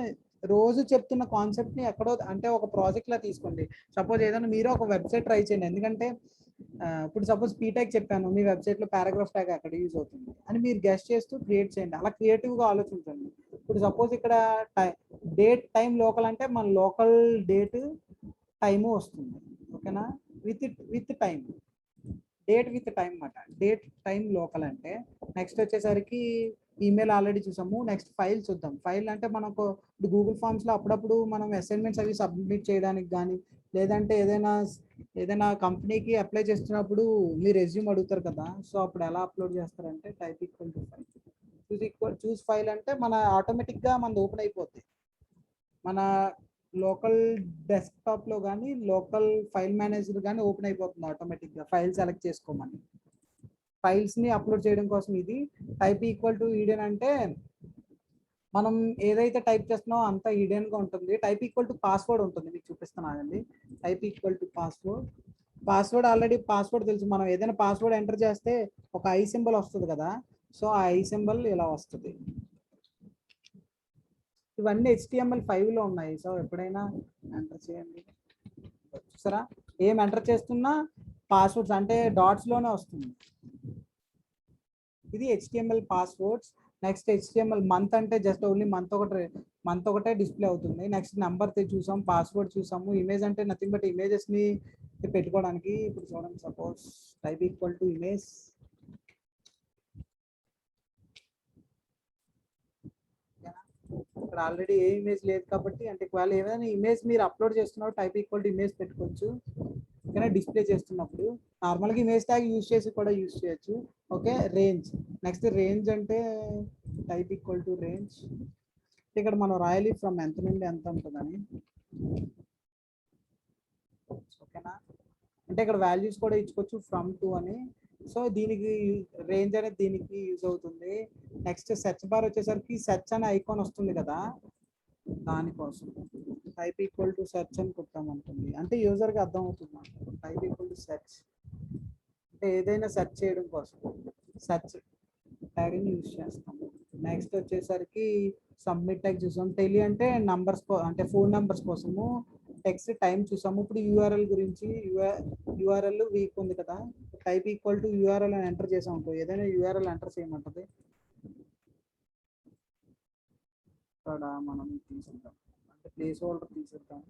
రోజు చెప్తున్న కాన్సెప్ట్ ని ఎక్కడో అంటే ఒక ప్రాజెక్ట్ లా తీసుకోండి. సపోజ్ ఏదైనా మీరు ఒక వెబ్సైట్ ట్రై చేయండి, ఎందుకంటే ఇప్పుడు సపోజ్ పీటెక్ చెప్పాను, మీ వెబ్సైట్ లో పారాగ్రాఫ్ ట్యాగ్ ఎక్కడ యూజ్ అవుతుంది అని మీరు గెస్ట్ చేస్తూ క్రియేట్ చేయండి. అలా క్రియేటివ్ గా ఆలోచించండి. ఇప్పుడు సపోజ్ ఇక్కడ డేట్ టైం లోకల్ అంటే మన లోకల్ డేట్ టైము వస్తుంది, ఓకేనా, with time, date with time అన్నమాట. డేట్ టైం లోకల్ అంటే నెక్స్ట్ వచ్చేసరికి ఈమెయిల్ ఆల్రెడీ చూసాము. నెక్స్ట్ ఫైల్ చూద్దాం. ఫైల్ అంటే మనకు గూగుల్ ఫామ్స్ లో అప్పుడప్పుడు మనం అసైన్మెంట్స్ అవి సబ్మిట్ చేయడానికి కానీ, లేదంటే ఏదైనా కంపెనీకి అప్లై చేస్తున్నప్పుడు మీ రెజ్యూమ్ అడుగుతారు కదా, సో అప్పుడు ఎలా అప్లోడ్ చేస్తారంటే type equal to file, choose file అంటే మన ఆటోమేటిక్ గా మనది ఓపెన్ అయిపోద్ది. మన లోకల్ డెస్క్టాప్ లో కానీ లోకల్ ఫైల్ మేనేజర్ కానీ ఓపెన్ అయిపోతుంది ఆటోమేటిక్ గా, ఫైల్ సెలెక్ట్ చేసుకోమని. ఫైల్స్ ని అప్లోడ్ చేయడం కోసం ఇది. టైప్ ఈక్వల్ టు ఈడెన్ అంటే మనం ఏదైతే టైప్ చేస్తున్నామో అంతా ఈడెన్ గా ఉంటుంది. టైప్ ఈక్వల్ టు పాస్వర్డ్ ఉంటుంది, మీకు చూపిస్తున్నానండి. Type equal to password already password తెలుసు. మనం ఏదైనా పాస్వర్డ్ ఎంటర్ చేస్తే ఒక ఐ సింబల్ వస్తుంది కదా, సో ఆ ఐ సింబల్ ఇలా వస్తుంది. ఇవన్నీ HTML5 లో ఉన్నాయి. సో ఎప్పుడైనా ఎంటర్ చేయండి. చూసారా, ఏం ఎంటర్ చేస్తున్నా పాస్వర్డ్స్ అంటే డాట్స్ లోనే వస్తుంది. ఇది HTML passwords. Next HTML month అంటే జస్ట్ ఓన్లీ మంత్ ఒకటే డిస్ప్లే అవుతుంది. నెక్స్ట్ నెంబర్ చూసాం, పాస్వర్డ్ చూసాము. ఇమేజ్ అంటే నథింగ్ బట్ ఇమేజెస్ ని పెట్టుకోవడానికి. ఇప్పుడు చూడండి, suppose type equal to image. ఇక్కడ ఆల్రెడీ ఏ ఇమేజ్ లేదు కాబట్టి, అంటే ఒకవేళ ఏదైనా ఇమేజ్ మీరు అప్లోడ్ చేస్తున్నప్పుడు టైప్ ఈక్వల్ టు ఇమేజ్ పెట్టుకోవచ్చు. ఇక్కడ డిస్ప్లే చేస్తున్నప్పుడు నార్మల్గా ఇమేజ్ ట్యాగ్ యూజ్ చేసి కూడా యూజ్ చేయొచ్చు. Okay, range. నెక్స్ట్ రేంజ్ అంటే టైప్ ఈక్వల్ టు రేంజ్. ఇక్కడ మనం రాయాలి ఫ్రమ్ ఎంత నుండి ఎంత ఉంటుందని. ఓకేనా, అంటే ఇక్కడ వాల్యూస్ కూడా ఇచ్చుకోవచ్చు ఫ్రమ్ టు అని. సో దీనికి రేంజ్ అనేది దీనికి యూజ్ అవుతుంది. నెక్స్ట్ సెర్చ్ బార్ వచ్చేసరికి సెర్చ్ అనే ఐకాన్ వస్తుంది కదా, దానికోసం టైప్ ఈక్వల్ టు సెర్చ్ అని కొట్టామనుకోండి, అంటే యూజర్కి అర్థం అవుతుంది. టైప్ ఈక్వల్ టు సెర్చ్ అంటే ఏదైనా సెర్చ్ చేయడం కోసం సెర్చ్ ట్యాగ్ని యూజ్ చేస్తాము. నెక్స్ట్ వచ్చేసరికి సబ్మిట్ ట్యాగ్ చూసాం. టెలి అంటే నంబర్స్, అంటే ఫోన్ నెంబర్స్ కోసము. టెక్స్ట్ టైం చూసాము. ఇప్పుడు యూఆర్ఎల్ గురించి, యూఆర్ఎల్ వీక్ ఉంది కదా, టైప్ ఈక్వల్ టు యూఆర్ఎల్ అని ఎంటర్ చేసాం అనుకో, ఏదైనా యూఆర్ఎల్ ఎంటర్ చేయమంటుంది. ఇక్కడ మనం తీసుకుంటాం, అంటే ప్లేస్ హోల్డర్ తీసుకుంటాం.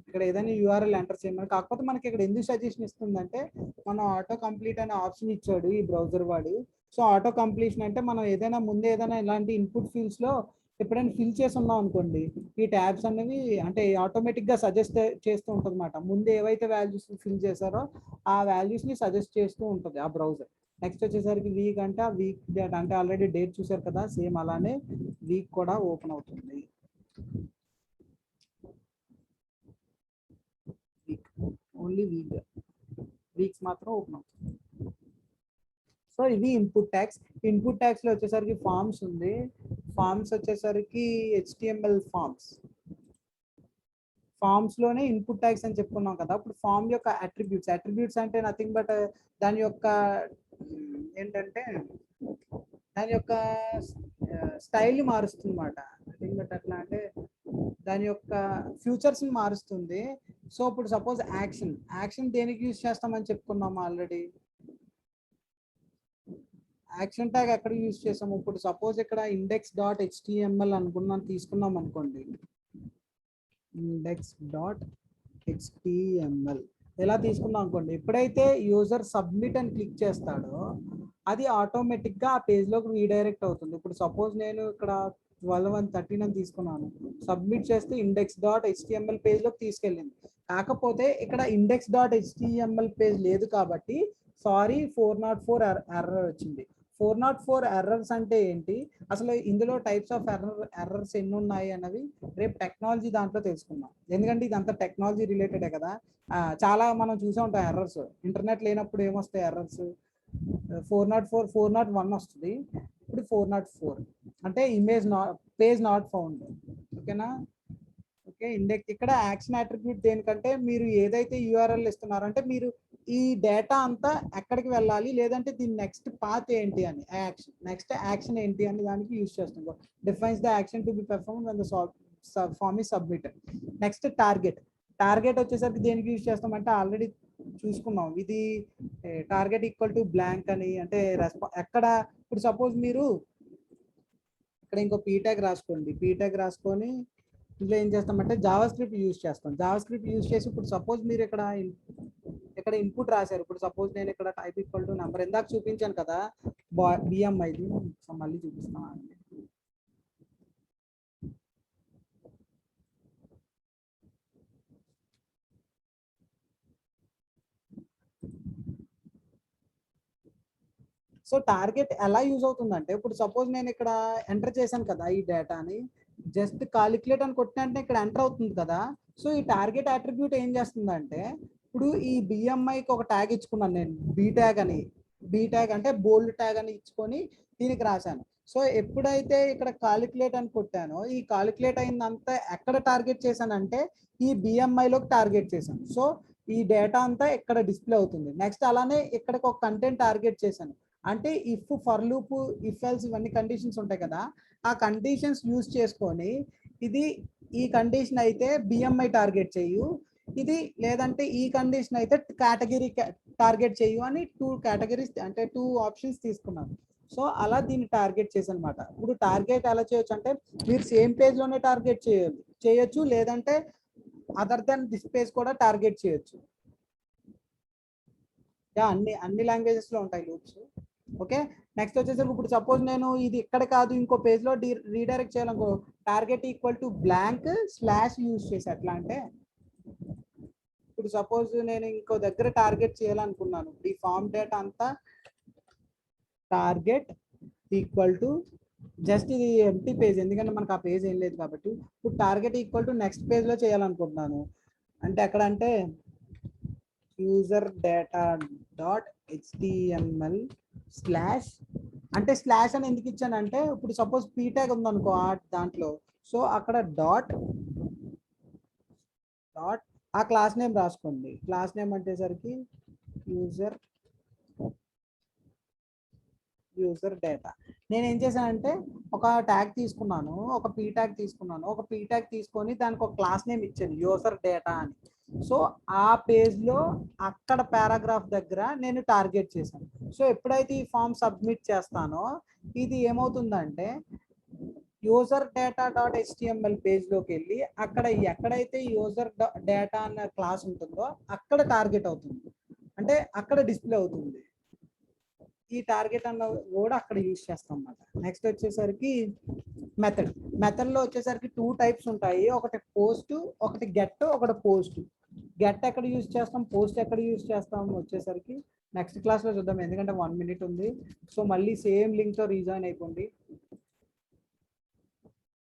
ఇక్కడ ఏదైనా యూఆర్ఎల్ ఎంటర్ చేయమని. కాకపోతే మనకి ఇక్కడ ఎందుకు సజెషన్ ఇస్తుందంటే, మనం ఆటో కంప్లీట్ అనే ఆప్షన్ ఇచ్చాడు ఈ బ్రౌజర్ వాడు. సో ఆటో కంప్లీషన్ అంటే మనం ఏదైనా ముందే ఏదైనా ఇలాంటి ఇన్పుట్ ఫీల్డ్స్ లో ఎప్పుడైనా ఫిల్ చేసి ఉన్నాం అనుకోండి, ఈ ట్యాబ్స్ అనేవి అంటే ఆటోమేటిక్ గా సజెస్ట్ చేస్తూ ఉంటుంది అనమాట. ముందు ఏవైతే వాల్యూస్ ఫిల్ చేశారో ఆ వాల్యూస్ ని సజెస్ట్ చేస్తూ ఉంటుంది ఆ బ్రౌజర్. నెక్స్ట్ వచ్చేసరికి వీక్ అంటే వీక్ డేట్, అంటే ఆల్రెడీ డేట్ చూసారు కదా, సేమ్ అలానే వీక్ కూడా ఓపెన్ అవుతుంది. వీక్ ఓన్లీ వీక్స్ మాత్రం ఓపెన్ అవుతుంది. సో ఇవి ఇన్పుట్ ట్యాగ్స్. ఇన్పుట్ ట్యాగ్స్ లో వచ్చేసరికి ఫార్మ్స్ ఉంది. ఫార్మ్స్ వచ్చేసరికి HTML ఫార్మ్స్ లోనే ఇన్పుట్ ట్యాగ్స్ అని చెప్పుకున్నాం కదా. ఇప్పుడు ఫార్మ్ యొక్క అట్రిబ్యూట్స్ అంటే నథింగ్ బట్ దాని యొక్క ఏంటంటే దాని యొక్క స్టైల్ ని మారుస్తుంది అనమాట. నథింగ్ బట్ అట్లా అంటే దాని యొక్క ఫ్యూచర్స్ ని మారుస్తుంది. సో ఇప్పుడు సపోజ్ యాక్షన్ దేనికి యూజ్ చేస్తామని చెప్పుకున్నాము ఆల్రెడీ. యాక్షన్ ట్యాగ్ ఎక్కడ యూజ్ చేసాము, ఇప్పుడు సపోజ్ ఇక్కడ index.html తీసుకున్నాం అనుకోండి. index.html ఎలా తీసుకున్నాం అనుకోండి, ఎప్పుడైతే యూజర్ సబ్మిట్ అని క్లిక్ చేస్తాడో అది ఆటోమేటిక్ గా ఆ పేజ్ లోకి రీడైరెక్ట్ అవుతుంది. ఇప్పుడు సపోజ్ నేను ఇక్కడ 12.13 అని తీసుకున్నాను, సబ్మిట్ చేస్తే index.html పేజ్ లోకి తీసుకెళ్ళింది. కాకపోతే ఇక్కడ index.html పేజ్ లేదు కాబట్టి సారీ 404 ఎర్రర్ వచ్చింది. 404 ఎర్రర్స్ అంటే ఏంటి, అసలు ఇందులో టైప్స్ ఆఫ్ ఎర్రర్స్ ఎన్ని ఉన్నాయి అన్నవి రేపు టెక్నాలజీ దాంట్లో తెలుసుకుందాం. ఎందుకంటే ఇదంతా టెక్నాలజీ రిలేటెడే కదా. చాలా మనం చూసే ఉంటాం ఎర్రర్స్. ఇంటర్నెట్ లేనప్పుడు ఏమొస్తాయి ఎర్రర్స్, 401 వస్తుంది. ఇప్పుడు 404 అంటే పేజ్ నాట్ ఫౌండ్. ఓకేనా, ఓకే. ఇండెక్స్ ఇక్కడ యాక్షన్ అట్రిబ్యూట్ దేనికంటే, మీరు ఏదైతే యూఆర్ఎల్ ఇస్తున్నారంటే మీరు ఈ డేటా అంతా ఎక్కడికి వెళ్ళాలి, లేదంటే దీని నెక్స్ట్ పాత్ ఏంటి అని నెక్స్ట్ యాక్షన్ ఏంటి అని దానికి యూజ్ చేస్తున్నాం. Defines the action to be perform when the form is submitted. Next target వచ్చేసరికి దేనికి యూజ్ చేస్తామంటే ఆల్రెడీ చూసుకున్నాం. ఇది టార్గెట్ ఈక్వల్ టు బ్లాంక్ అని, అంటే ఎక్కడ ఇప్పుడు సపోజ్ మీరు ఇక్కడ ఇంకో పీ ట్యాగ్ రాసుకొని ఇందులో ఏం చేస్తామంటే జావా స్క్రిప్ట్ యూజ్ చేస్తాం. జావా స్క్రిప్ట్ యూజ్ చేసి ఇప్పుడు సపోజ్ మీరు ఇక్కడ ఇన్పుట్ రాశారు. ఇప్పుడు సపోజ్ నేను ఇక్కడ టైప్ ఈక్వల్ టు నెంబర్ ఇందాక చూపించాను కదా, బిఎంఐది మళ్ళీ చూపిస్తాను. సో టార్గెట్ ఎలా యూజ్ అవుతుందంటే, ఇప్పుడు సపోజ్ నేను ఇక్కడ ఎంటర్ చేశాను కదా ఈ డేటాని, జస్ట్ కాలిక్యులేట్ అని కొట్టినంటే ఇక్కడ ఎంటర్ అవుతుంది కదా. సో ఈ టార్గెట్ అట్రిబ్యూట్ ఏం చేస్తుందంటే, ఇప్పుడు ఈ బిఎంఐకి ఒక ట్యాగ్ ఇచ్చుకున్నాను నేను, బీ ట్యాగ్ అంటే బోల్డ్ ట్యాగ్ అని ఇచ్చుకొని దీనికి రాశాను. సో ఎప్పుడైతే ఇక్కడ కాలిక్యులేట్ అని కొట్టానో ఈ కాలిక్యులేట్ అయిందంతా ఎక్కడ టార్గెట్ చేశానంటే ఈ బిఎంఐలోకి టార్గెట్ చేశాను. సో ఈ డేటా అంతా ఇక్కడ డిస్ప్లే అవుతుంది. నెక్స్ట్ అలానే ఇక్కడికి ఒక కంటెంట్ టార్గెట్ చేశాను. అంటే if, for loop, if else ఇవన్నీ కండిషన్స్ ఉంటాయి కదా, ఆ కండిషన్స్ యూజ్ చేసుకొని ఇది ఈ కండిషన్ అయితే బిఎంఐ టార్గెట్ చేయు, ఇది లేదంటే ఈ కండిషన్ అయితే కేటగిరీ టార్గెట్ చేయు అని 2 కేటగిరీస్ అంటే 2 ఆప్షన్స్ తీసుకున్నాను. సో అలా దీన్ని టార్గెట్ చేశాను అనమాట. ఇప్పుడు టార్గెట్ ఎలా చేయొచ్చు అంటే మీరు సేమ్ పేజ్ లోనే టార్గెట్ చేయొచ్చు, లేదంటే అదర్ దెన్ దిస్ పేజ్ కూడా టార్గెట్ చేయొచ్చు. అన్ని లాంగ్వేజెస్ లో ఉంటాయి లూప్స్. ఓకే, నెక్స్ట్ వచ్చేసరికి ఇప్పుడు సపోజ్ నేను ఇది ఇక్కడ కాదు ఇంకో పేజ్ లో రీడైరెక్ట్ చేయాలనుకో, target equal to blank slash use చేసి ఎట్లా అంటే ఇప్పుడు సపోజ్ నేను ఇంకో దగ్గర టార్గెట్ చేయాలనుకున్నాను. ఈ ఫామ్ డేటా అంతా టార్గెట్ ఈక్వల్ టు జస్ట్ ఇది ఎంటీ పేజ్, ఎందుకంటే మనకు ఆ పేజ్ ఏం లేదు కాబట్టి ఇప్పుడు target equal to next page లో చేయాలనుకుంటున్నాను. అంటే ఎక్కడ అంటే user data dot HTML slash, అంటే స్లాష్ అని ఎందుకు ఇచ్చానంటే ఇప్పుడు సపోజ్ పీ ట్యాగ్ ఉందనుకో దాంట్లో, సో అక్కడ డాట్ ఆ క్లాస్ నేమ్ రాసుకోండి. క్లాస్ నేమ్ అంటేసరికి యూజర్ డేటా. నేను ఏం చేశానంటే ఒక ట్యాగ్ తీసుకున్నాను, ఒక పీ ట్యాగ్ తీసుకొని దానికి ఒక క్లాస్ నేమ్ ఇచ్చాను యూజర్ డేటా అని. సో ఆ పేజ్ లో అక్కడ పారాగ్రాఫ్ దగ్గర నేను టార్గెట్ చేశాను. సో ఎప్పుడైతే ఈ ఫామ్ సబ్మిట్ చేస్తానో ఇది ఏమవుతుందంటే user data dot HTML page లోకి వెళ్ళి అక్కడ ఎక్కడైతే యూజర్ డేటా అన్న క్లాస్ ఉంటుందో అక్కడ టార్గెట్ అవుతుంది, అంటే అక్కడ డిస్ప్లే అవుతుంది. ఈ టార్గెట్ అన్న కూడా అక్కడ యూజ్ చేస్తాం అన్నమాట. నెక్స్ట్ వచ్చేసరికి మెథడ్ లో వచ్చేసరికి 2 టైప్స్ ఉంటాయి, ఒకటి పోస్ట్, ఒకటి గెట్, ఒకటి పోస్ట్. గెట్ ఎక్కడ యూజ్ చేస్తాం, పోస్ట్ ఎక్కడ యూజ్ చేస్తాం వచ్చేసరికి నెక్స్ట్ క్లాస్ లో చూద్దాం, ఎందుకంటే 1 minute ఉంది. సో మళ్ళీ సేమ్ లింక్ తో రీజాయిన్ అయిపోండి.